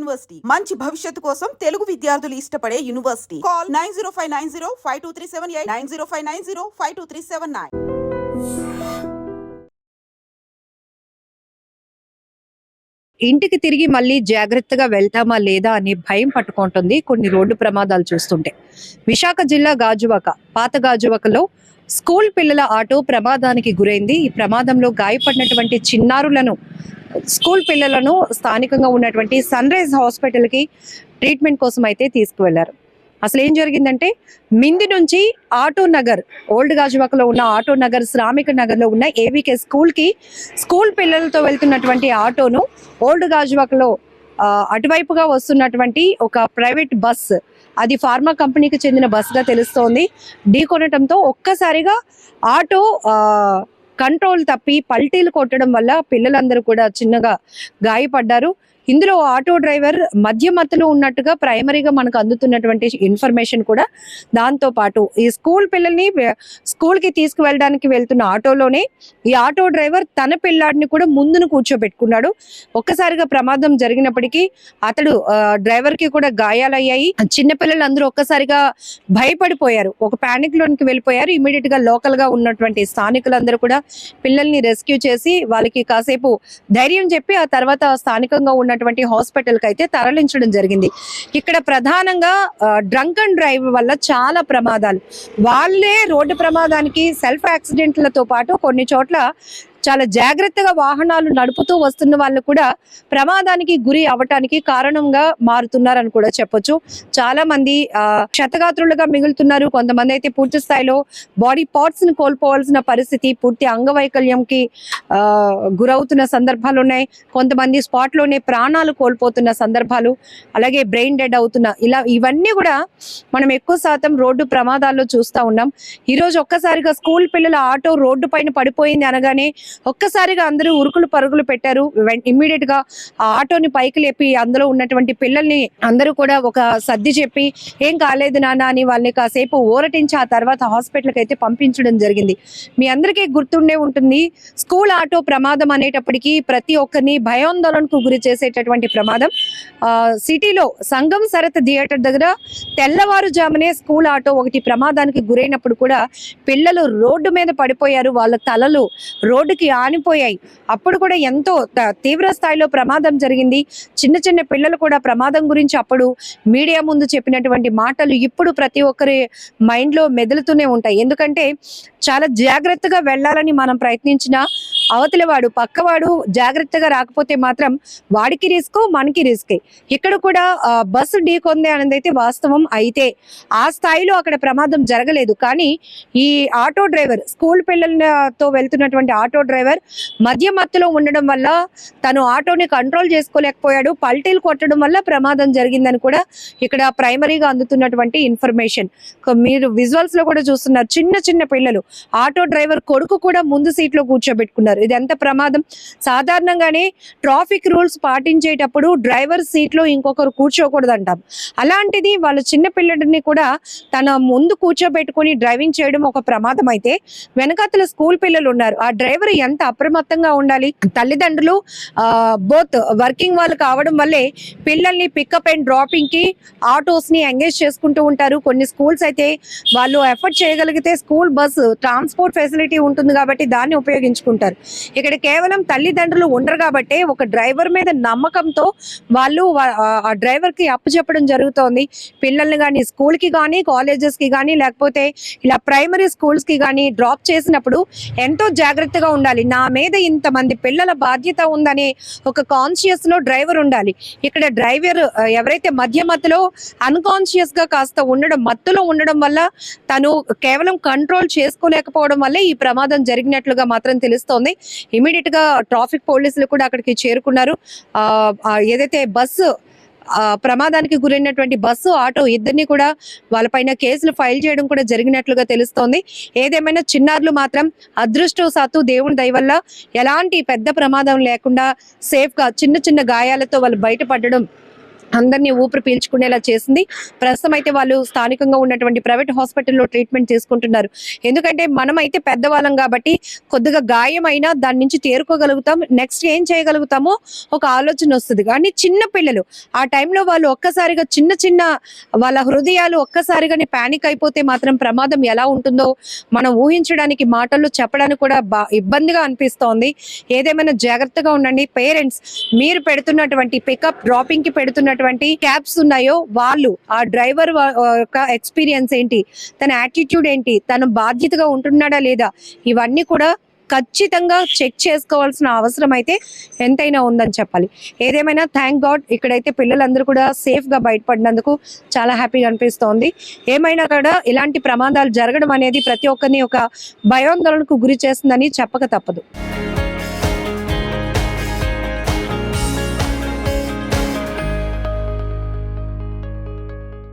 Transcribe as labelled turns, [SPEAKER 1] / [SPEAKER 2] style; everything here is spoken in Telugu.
[SPEAKER 1] యూనివర్సిటీ మంచి భవిష్యత్తు కోసం తెలుగు విద్యార్థులు ఇష్టపడే యూనివర్సిటీ. కాల్ 9059052378 9059052379.
[SPEAKER 2] ఇంటికి తిరిగి మళ్ళీ జాగ్రత్తగా వెళ్తామా లేదా అనే భయం పట్టుకుంటుంది కొన్ని రోడ్డు ప్రమాదాలు చూస్తుంటే. విశాఖ జిల్లా గాజువాక, పాత గాజువాకలో స్కూల్ పిల్లల ఆటో ప్రమాదానికి గురైంది. ఈ ప్రమాదంలో గాయపడినటువంటి చిన్నారులను, స్కూల్ పిల్లలను స్థానికంగా ఉన్నటువంటి సన్ రైజ్ హాస్పిటల్కి ట్రీట్మెంట్ కోసం అయితే తీసుకువెళ్లారు. అసలు ఏం జరిగిందంటే, మింది నుంచి ఆటో నగర్, ఓల్డ్ గాజువాకలో ఉన్న ఆటో నగర్, శ్రామిక నగర్లో ఉన్న ఏవికే స్కూల్కి స్కూల్ పిల్లలతో వెళ్తున్నటువంటి ఆటోను ఓల్డ్ గాజువాకలో అటువైపుగా వస్తున్నటువంటి ఒక ప్రైవేట్ బస్, అది ఫార్మా కంపెనీకి చెందిన బస్గా తెలుస్తోంది, ఢీకొనటంతో ఒక్కసారిగా ఆటో కంట్రోల్ తప్పి పల్టీలు కొట్టడం వల్ల పిల్లలందరూ కూడా చిన్నగా గాయపడ్డారు. ఇందులో ఆటో డ్రైవర్ మధ్యమత్తులో ఉన్నట్టుగా ప్రైమరీగా మనకు అందుతున్నటువంటి ఇన్ఫర్మేషన్ కూడా. దాంతో పాటు ఈ స్కూల్ పిల్లల్ని స్కూల్కి తీసుకువెళ్ళడానికి వెళ్తున్న ఆటోలోనే ఈ ఆటో డ్రైవర్ తన పిల్లాడిని కూడా ముందును కూర్చోబెట్టుకున్నాడు. ఒక్కసారిగా ప్రమాదం జరిగినప్పటికీ అతడు డ్రైవర్కి కూడా గాయాలయ్యాయి. చిన్నపిల్లలు అందరూ ఒక్కసారిగా భయపడిపోయారు, ఒక ప్యానిక్ లోనికి వెళ్ళిపోయారు. ఇమీడియట్ గా లోకల్ గా ఉన్నటువంటి స్థానికులందరూ కూడా పిల్లల్ని రెస్క్యూ చేసి వాళ్ళకి కాసేపు ధైర్యం చెప్పి ఆ తర్వాత స్థానికంగా ఉన్నటువంటి హాస్పిటల్ కి అయితే తరలించడం జరిగింది. ఇక్కడ ప్రధానంగా డ్రంక్ అండ్ డ్రైవ్ వల్ల చాలా ప్రమాదాలు, వాళ్ళే రోడ్డు ప్రమాదానికి సెల్ఫ్ యాక్సిడెంట్లతో పాటు కొన్ని చోట్ల చాలా జాగ్రత్తగా వాహనాలు నడుపుతూ వస్తున్న వాళ్ళు కూడా ప్రమాదానికి గురి అవటానికి కారణంగా మారుతున్నారని కూడా చెప్పొచ్చు. చాలా మంది క్షతగాత్రులుగా మిగులుతున్నారు. కొంతమంది అయితే పూర్తి స్థాయిలో బాడీ పార్ట్స్ ని కోల్పోవాల్సిన పరిస్థితి, పూర్తి అంగవైకల్యంకి గురవుతున్న సందర్భాలు ఉన్నాయి. కొంతమంది స్పాట్ లోనే ప్రాణాలు కోల్పోతున్న సందర్భాలు, అలాగే బ్రెయిన్ డెడ్ అవుతున్న, ఇవన్నీ కూడా మనం ఎక్కువ శాతం రోడ్డు ప్రమాదాల్లో చూస్తూ ఉన్నాం. ఈరోజు ఒక్కసారిగా స్కూల్ పిల్లల ఆటో రోడ్డు పైన పడిపోయింది అనగానే ఒక్కసారిగా అందరూ ఉరుకులు పరుగులు పెట్టారు. ఇమ్మీడియట్ గా ఆ ఆటోని పైకి లేపి అందులో ఉన్నటువంటి పిల్లల్ని అందరూ కూడా ఒక సర్ది చెప్పి ఏం కాలేదు నాన్న అని వాళ్ళని కాసేపు ఊరటించి ఆ తర్వాత హాస్పిటల్కి అయితే పంపించడం జరిగింది. మీ అందరికీ గుర్తుండే ఉంటుంది, స్కూల్ ఆటో ప్రమాదం అనేటప్పటికీ ప్రతి ఒక్కరిని భయాందోళనకు గురి చేసేటటువంటి ప్రమాదం. సిటీలో సంగం సరత్ థియేటర్ దగ్గర తెల్లవారుజామునే స్కూల్ ఆటో ఒకటి ప్రమాదానికి గురైనప్పుడు కూడా పిల్లలు రోడ్డు మీద పడిపోయారు, వాళ్ళ తలలు రోడ్డుకి ఆనిపోయాయి. అప్పుడు కూడా ఎంతో తీవ్ర స్థాయిలో ప్రమాదం జరిగింది. చిన్న చిన్న పిల్లలు కూడా ప్రమాదం గురించి అప్పుడు మీడియా ముందు చెప్పినటువంటి మాటలు ఇప్పుడు ప్రతి ఒక్కరి మైండ్ లో మెదులుతూనే ఉంటాయి. ఎందుకంటే చాలా జాగ్రత్తగా వెళ్ళాలని మనం ప్రయత్నించినా అవతలి వాడు, పక్కవాడు జాగ్రత్తగా రాకపోతే మాత్రం వాడికి రిస్క్, మనకి రిస్క్. ఇక్కడ కూడా బస్సు ఢీకొంది అనేది అయితే వాస్తవం. అయితే ఆ స్థాయిలో అక్కడ ప్రమాదం జరగలేదు. కానీ ఈ ఆటో డ్రైవర్, స్కూల్ పిల్లలతో వెళ్తున్నటువంటి ఆటో డ్రైవర్ మధ్య మత్తులో ఉండడం వల్ల తను ఆటోని కంట్రోల్ చేసుకోలేకపోయాడు. పల్టీలు కొట్టడం వల్ల ప్రమాదం జరిగిందని కూడా ఇక్కడ ప్రైమరీగా అందుతున్నటువంటి ఇన్ఫర్మేషన్. మీరు విజువల్స్ లో కూడా చూస్తున్నారు, చిన్న చిన్న పిల్లలు, ఆటో డ్రైవర్ కొడుకు కూడా ముందు సీట్ లో కూర్చోబెట్టుకున్నారు. ఇది ఎంత ప్రమాదం. సాధారణంగానే ట్రాఫిక్ రూల్స్ పాటించేటప్పుడు డ్రైవర్ సీట్ లో ఇంకొకరు కూర్చోకూడదు అంటాం. అలాంటిది వాళ్ళ చిన్న పిల్లడిని కూడా తన ముందు కూర్చోబెట్టుకుని డ్రైవింగ్ చేయడం ఒక ప్రమాదం. అయితే వెనకాతల స్కూల్ పిల్లలు ఉన్నారు, ఆ డ్రైవర్ ఎంత అప్రమత్తంగా ఉండాలి. తల్లిదండ్రులు బోత్ వర్కింగ్ వాళ్ళు కావడం వల్లే పిల్లల్ని పికప్ అండ్ డ్రాపింగ్ కి ఆటోస్ ని ఎంగేజ్ చేసుకుంటూ ఉంటారు. కొన్ని స్కూల్స్ అయితే వాళ్ళు ఎఫర్ట్ చేయగలిగితే స్కూల్ బస్ ట్రాన్స్పోర్ట్ ఫెసిలిటీ ఉంటుంది కాబట్టి దాన్ని ఉపయోగించుకుంటారు. ఇక్కడ కేవలం తల్లిదండ్రులు ఉండరు కాబట్టి ఒక డ్రైవర్ మీద నమ్మకంతో వాళ్ళు ఆ డ్రైవర్ కి అప్పు చెప్పడం జరుగుతోంది. పిల్లల్ని కానీ స్కూల్ కి కానీ, కాలేజెస్ కి కానీ, లేకపోతే ఇలా ప్రైమరీ స్కూల్స్ కి కానీ డ్రాప్ చేసినప్పుడు ఎంతో జాగ్రత్తగా ఉండాలి. నా మీద ఇంతమంది పిల్లల బాధ్యత ఉందనే ఒక కాన్షియస్ లో డ్రైవర్ ఉండాలి. ఇక్కడ డ్రైవర్ ఎవరైతే మధ్యలో అన్కాన్షియస్ గా కాస్త ఉండడం, మత్తులో ఉండడం వల్ల తను కేవలం కంట్రోల్ చేసుకోలేకపోవడం వల్లే ఈ ప్రమాదం జరిగినట్లుగా మాత్రం తెలుస్తోంది. ఇమీడియట్ గా ట్రాఫిక్ పోలీసులు కూడా అక్కడికి చేరుకున్నారు. ఏదైతే బస్సు ప్రమాదానికి గురైనటువంటి బస్సు, ఆటో ఇద్దరిని కూడా వాళ్ళపైన కేసులు ఫైల్ చేయడం కూడా జరిగినట్లుగా తెలుస్తోంది. ఏదేమైనా చిన్నారులు మాత్రం అదృష్టవశాత్తు దేవుని దయ వల్ల ఎలాంటి పెద్ద ప్రమాదం లేకుండా సేఫ్ గా చిన్న చిన్న గాయాలతో వాళ్ళు బయటపడడం అందరినీ ఊపిరి పీల్చుకునేలా చేసింది. ప్రస్తుతం అయితే వాళ్ళు స్థానికంగా ఉన్నటువంటి ప్రైవేట్ హాస్పిటల్లో ట్రీట్మెంట్ తీసుకుంటున్నారు. ఎందుకంటే మనమైతే పెద్దవాళ్ళం కాబట్టి కొద్దిగా గాయమైనా దాని నుంచి తేరుకోగలుగుతాం, నెక్స్ట్ ఏం చేయగలుగుతామో ఒక ఆలోచన వస్తుంది. కానీ చిన్న పిల్లలు ఆ టైంలో వాళ్ళు ఒక్కసారిగా చిన్న వాళ్ళ హృదయాలు ఒక్కసారిగానే ప్యానిక్ అయిపోతే మాత్రం ప్రమాదం ఎలా ఉంటుందో మనం ఊహించడానికి, మాటల్లో చెప్పడానికి కూడా ఇబ్బందిగా అనిపిస్తోంది. ఏదేమైనా జాగ్రత్తగా ఉండండి. పేరెంట్స్, మీరు పెడుతున్నటువంటి పికప్ డ్రాపింగ్ కి పెడుతున్నటువంటి క్యాబ్స్ ఉన్నాయో వాళ్ళు, ఆ డ్రైవర్ యొక్క ఎక్స్పీరియన్స్ ఏంటి, తన యాటిట్యూడ్ ఏంటి, తను బాధ్యతగా ఉంటున్నాడా లేదా, ఇవన్నీ కూడా ఖచ్చితంగా చెక్ చేసుకోవాల్సిన అవసరం అయితే ఎంతైనా ఉందని చెప్పాలి. ఏదేమైనా థ్యాంక్ గాడ్ ఇక్కడైతే పిల్లలందరూ కూడా సేఫ్ గా బయటపడినందుకు చాలా హ్యాపీగా అనిపిస్తోంది. ఏమైనా కూడా ఇలాంటి ప్రమాదాలు జరగడం అనేది ప్రతి ఒక్కరిని ఒక భయాందోళనకు గురి చేస్తుందని చెప్పక తప్పదు.